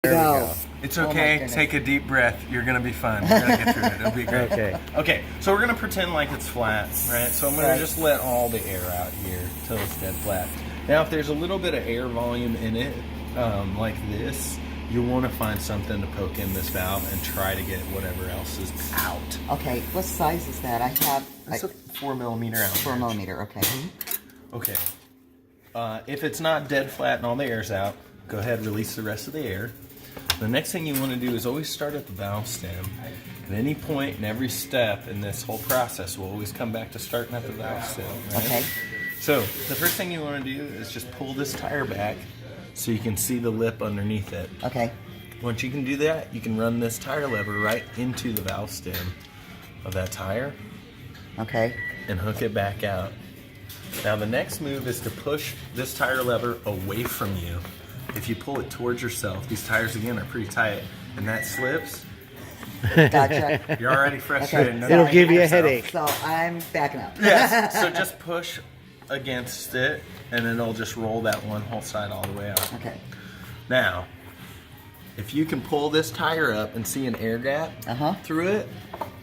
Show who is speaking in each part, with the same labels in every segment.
Speaker 1: There we go.
Speaker 2: It's
Speaker 1: Oh my
Speaker 2: okay.
Speaker 1: goodness.
Speaker 2: Take a deep breath. You're gonna be fine. You're gonna get through it. It'll be great.
Speaker 1: Okay.
Speaker 2: Okay. So we're gonna pretend like it's flat, right? So I'm gonna
Speaker 1: Right.
Speaker 2: just let all the air out here till it's dead flat. Now, if there's a little bit of air volume in it, like this, you want to find something to poke in this valve and try to get whatever else is out.
Speaker 1: Okay, what size is that? I have
Speaker 2: It's a 4mm out.
Speaker 1: 4mm. Okay.
Speaker 2: Okay. If it's not dead flat and all the air's out, go ahead and release the rest of the air. The next thing you want to do is always start at the valve stem. At any point in every step in this whole process, we'll always come back to starting at the valve stem. Right?
Speaker 1: Okay.
Speaker 2: So the first thing you want to do is just pull this tire back so you can see the lip underneath it.
Speaker 1: Okay.
Speaker 2: Once you can do that, you can run this tire lever right into the valve stem of that tire
Speaker 1: Okay.
Speaker 2: and hook it back out. Now the next move is to push this tire lever away from you. If you pull it towards yourself, these tires again are pretty tight, and that slips,
Speaker 1: Gotcha.
Speaker 2: you're already frustrated.
Speaker 1: Okay.
Speaker 2: No
Speaker 1: It'll
Speaker 2: doubt
Speaker 3: give you a
Speaker 2: yourself.
Speaker 3: headache.
Speaker 1: So I'm backing up.
Speaker 2: Yes, so just push against it, and then it'll just roll that one whole side all the way out.
Speaker 1: Okay.
Speaker 2: Now, if you can pull this tire up and see an air gap through it,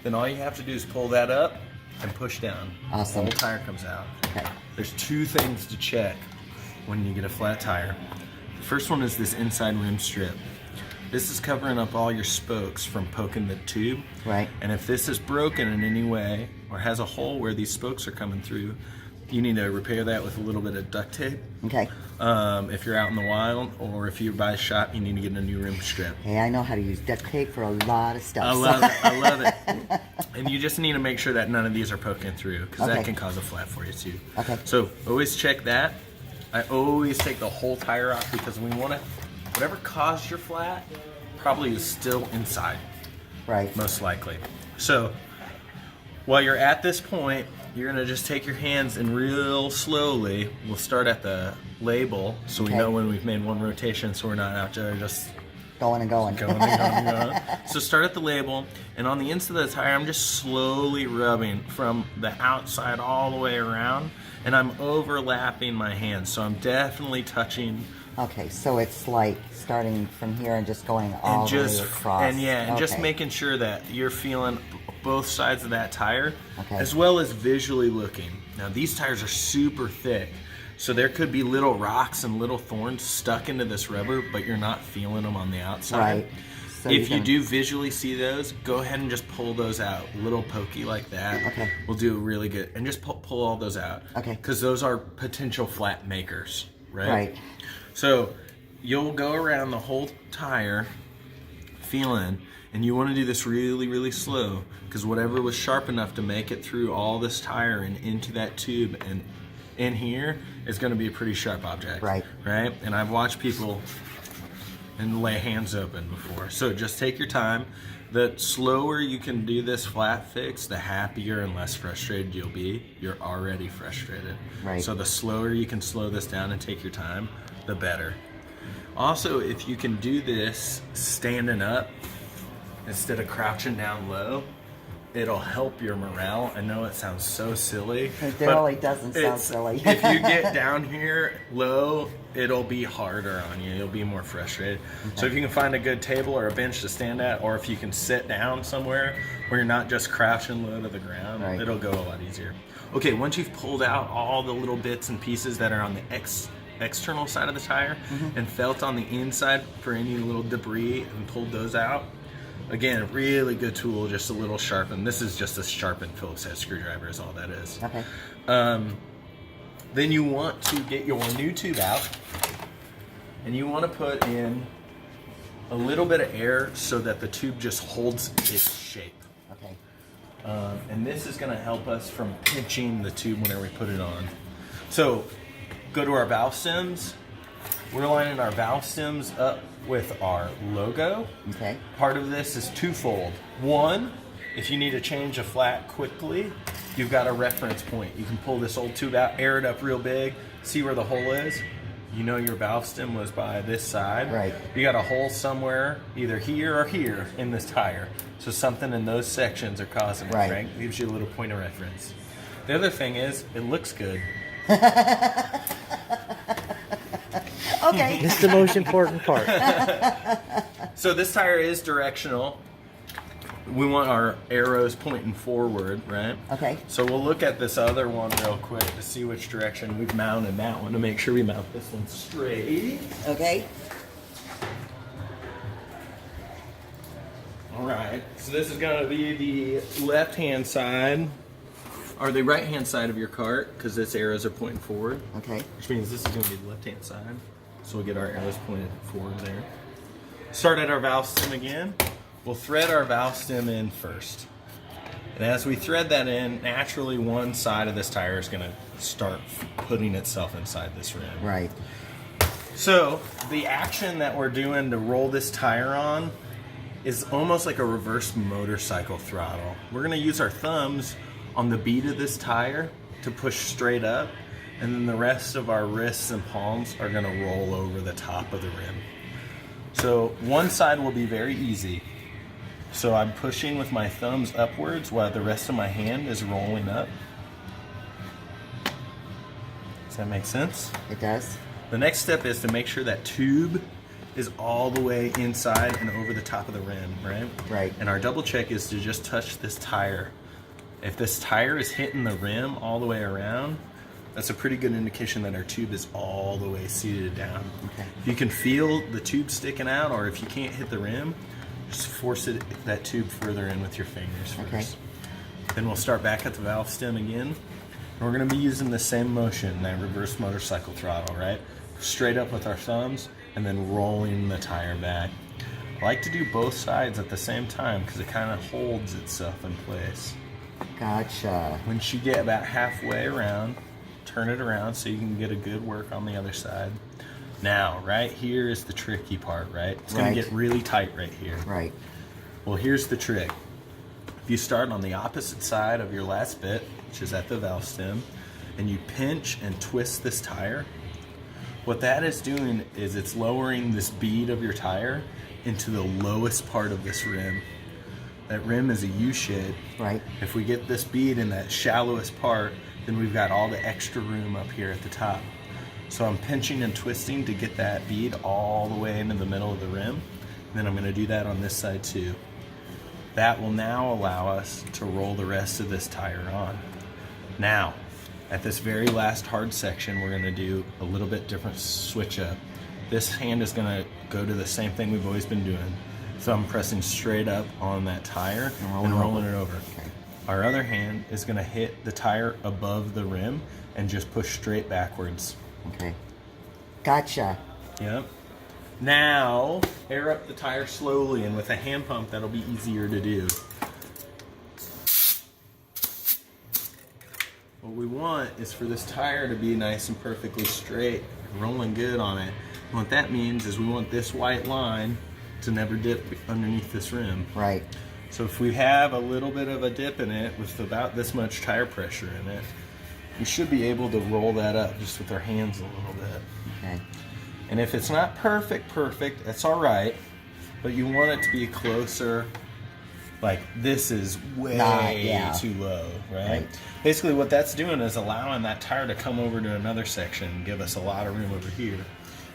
Speaker 2: then all you have to do is pull that up and push down.
Speaker 1: Awesome.
Speaker 2: The whole tire comes out.
Speaker 1: Okay.
Speaker 2: There's two things to check when you get a flat tire. The first one is this inside rim strip. This is covering up all your spokes from poking the tube.
Speaker 1: Right.
Speaker 2: And if this is broken in any way or has a hole where these spokes are coming through, you need to repair that with a little bit of duct tape.
Speaker 1: Okay.
Speaker 2: If you're out in the wild, or if you buy a shop, you need to get a new rim strip.
Speaker 1: Hey, I know how to use duct tape for a lot of stuff.
Speaker 2: I love it. I love it. And you just need to make sure that none of these are poking through, because
Speaker 1: Okay.
Speaker 2: that can cause a flat for you too.
Speaker 1: Okay.
Speaker 2: So always check that. I always take the whole tire off because we want to, whatever caused your flat probably is still inside,
Speaker 1: Right.
Speaker 2: most likely. So while you're at this point, you're gonna just take your hands and real slowly, we'll start at the label so we
Speaker 1: Okay.
Speaker 2: know when we've made one rotation, so we're not out there just
Speaker 1: Going and going.
Speaker 2: going and going. So start at the label, and on the inside of the tire, I'm just slowly rubbing from the outside all the way around, and I'm overlapping my hands, so I'm definitely touching.
Speaker 1: Okay, so it's like starting from here and just going all
Speaker 2: And
Speaker 1: the way
Speaker 2: just
Speaker 1: across.
Speaker 2: and just
Speaker 1: Okay.
Speaker 2: making sure that you're feeling both sides of that tire,
Speaker 1: Okay.
Speaker 2: as well as visually looking. Now these tires are super thick, so there could be little rocks and little thorns stuck into this rubber, but you're not feeling them on the outside.
Speaker 1: Right. So
Speaker 2: If you
Speaker 1: can-
Speaker 2: do visually see those, go ahead and just pull those out. A little pokey like that
Speaker 1: Okay.
Speaker 2: will do really good. And just pull all those out.
Speaker 1: Okay.
Speaker 2: Because those are potential flat makers, right?
Speaker 1: Right.
Speaker 2: So you'll go around the whole tire feeling, and you want to do this really, really slow, because whatever was sharp enough to make it through all this tire and into that tube and in here is going to be a pretty sharp object.
Speaker 1: Right.
Speaker 2: Right? And I've watched people and lay hands open before. So just take your time. The slower you can do this flat fix, the happier and less frustrated you'll be. You're already frustrated.
Speaker 1: Right.
Speaker 2: So the slower you can slow this down and take your time, the better. Also, if you can do this standing up instead of crouching down low, it'll help your morale. I know it sounds so silly.
Speaker 1: It
Speaker 2: but
Speaker 1: really doesn't sound
Speaker 2: it's-
Speaker 1: silly.
Speaker 2: If you get down here low, it'll be harder on you. You'll be more frustrated. So if you can find a good table or a bench to stand at, or if you can sit down somewhere where you're not just crouching low to the ground,
Speaker 1: Right.
Speaker 2: it'll go a lot easier. Okay, once you've pulled out all the little bits and pieces that are on the external side of the tire and felt on the inside for any little debris and pulled those out, again, a really good tool, just a little sharpened. This is just a sharpened Phillips head screwdriver is all that is.
Speaker 1: Okay.
Speaker 2: Then you want to get your new tube out, and you want to put in a little bit of air so that the tube just holds its shape.
Speaker 1: Okay.
Speaker 2: And this is going to help us from pinching the tube whenever we put it on. So go to our valve stems. We're lining our valve stems up with our logo.
Speaker 1: Okay.
Speaker 2: Part of this is twofold. One, if you need to change a flat quickly, you've got a reference point. You can pull this old tube out, air it up real big, see where the hole is. You know your valve stem was by this side.
Speaker 1: Right.
Speaker 2: You got a hole somewhere, either here or here in this tire. So something in those sections are causing it,
Speaker 1: Right.
Speaker 2: right? Gives you a little point of reference. The other thing is, it looks good.
Speaker 1: Okay.
Speaker 3: This is the most important part.
Speaker 2: So this tire is directional. We want our arrows pointing forward, right?
Speaker 1: Okay.
Speaker 2: So we'll look at this other one real quick to see which direction we've mounted that one to make sure we mount this one straight.
Speaker 1: Okay.
Speaker 2: All right. So this is going to be the left-hand side, or the right-hand side of your cart, because its arrows are pointing forward.
Speaker 1: Okay.
Speaker 2: Which means this is going to be the left-hand side. So we'll get our arrows pointed forward there. Start at our valve stem again. We'll thread our valve stem in first. And as we thread that in, naturally one side of this tire is going to start putting itself inside this rim.
Speaker 1: Right.
Speaker 2: So the action that we're doing to roll this tire on is almost like a reverse motorcycle throttle. We're going to use our thumbs on the bead of this tire to push straight up, and then the rest of our wrists and palms are going to roll over the top of the rim. So one side will be very easy. So I'm pushing with my thumbs upwards while the rest of my hand is rolling up. Does that make sense?
Speaker 1: It does.
Speaker 2: The next step is to make sure that tube is all the way inside and over the top of the rim, right?
Speaker 1: Right.
Speaker 2: And our double check is to just touch this tire. If this tire is hitting the rim all the way around, that's a pretty good indication that our tube is all the way seated down.
Speaker 1: Okay.
Speaker 2: If you can feel the tube sticking out, or if you can't hit the rim, just force that tube further in with your fingers first.
Speaker 1: Okay.
Speaker 2: Then we'll start back at the valve stem again. And we're going to be using the same motion, that reverse motorcycle throttle, right? Straight up with our thumbs and then rolling the tire back. I like to do both sides at the same time because it kind of holds itself in place.
Speaker 1: Gotcha.
Speaker 2: Once you get about halfway around, turn it around so you can get a good work on the other side. Now, right here is the tricky part, right? It's going to get really tight right here.
Speaker 1: Right.
Speaker 2: Well, here's the trick. If you start on the opposite side of your last bit, which is at the valve stem, and you pinch and twist this tire, what that is doing is it's lowering this bead of your tire into the lowest part of this rim. That rim is a U shape.
Speaker 1: Right.
Speaker 2: If we get this bead in that shallowest part, then we've got all the extra room up here at the top. So I'm pinching and twisting to get that bead all the way into the middle of the rim. And then I'm going to do that on this side too. That will now allow us to roll the rest of this tire on. Now, at this very last hard section, we're going to do a little bit different switch up. This hand is going to go to the same thing we've always been doing. So I'm pressing straight up on that tire and rolling it over.
Speaker 1: Okay.
Speaker 2: Our other hand is going to hit the tire above the rim and just push straight backwards.
Speaker 1: Okay. Gotcha.
Speaker 2: Yep. Now, air up the tire slowly, and with a hand pump, that'll be easier to do. What we want is for this tire to be nice and perfectly straight, rolling good on it. And what that means is we want this white line to never dip underneath this rim.
Speaker 1: Right.
Speaker 2: So if we have a little bit of a dip in it with about this much tire pressure in it, we should be able to roll that up just with our hands a little bit.
Speaker 1: Okay.
Speaker 2: And if it's not perfect, that's all right, but you want it to be closer. Like this is way too low, right? Basically what that's doing is allowing that tire to come over to another section and give us a lot of room over here.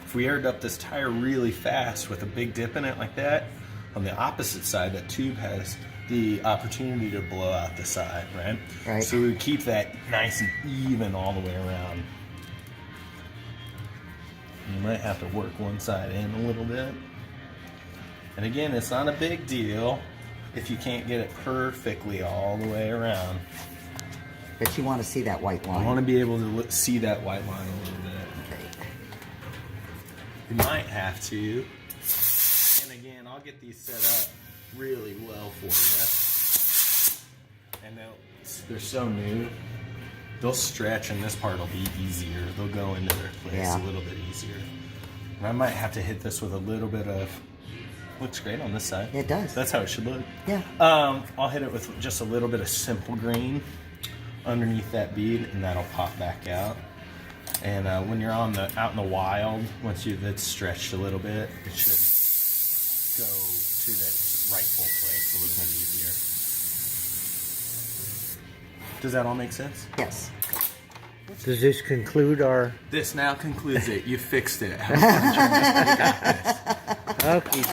Speaker 2: If we aired up this tire really fast with a big dip in it like that, on the opposite side, that tube has the opportunity to blow out the side, right?
Speaker 1: Right.
Speaker 2: So we keep that nice and even all the way around. You might have to work one side in a little bit. And again, it's not a big deal if you can't get it perfectly all the way around.
Speaker 1: But you want to see that white line.
Speaker 2: You want to be able to see that white line a little bit.
Speaker 1: Okay.
Speaker 2: You might have to. And again, I'll get these set up really well for you. And they're so new. They'll stretch and this part will be easier. They'll go into their place a little bit easier. And I might have to hit this with a little bit of... Looks great on this side.
Speaker 1: It does.
Speaker 2: That's how it should look.
Speaker 1: Yeah.
Speaker 2: I'll hit it with just a little bit of simple green underneath that bead, and that'll pop back out. And when you're out in the wild, once it's stretched a little bit, it should go to the rightful place a little bit easier. Does that all make sense?
Speaker 1: Yes.
Speaker 3: Does this conclude our...
Speaker 2: This now concludes it. You fixed it. Have fun, Trent. You got this.
Speaker 3: Okay.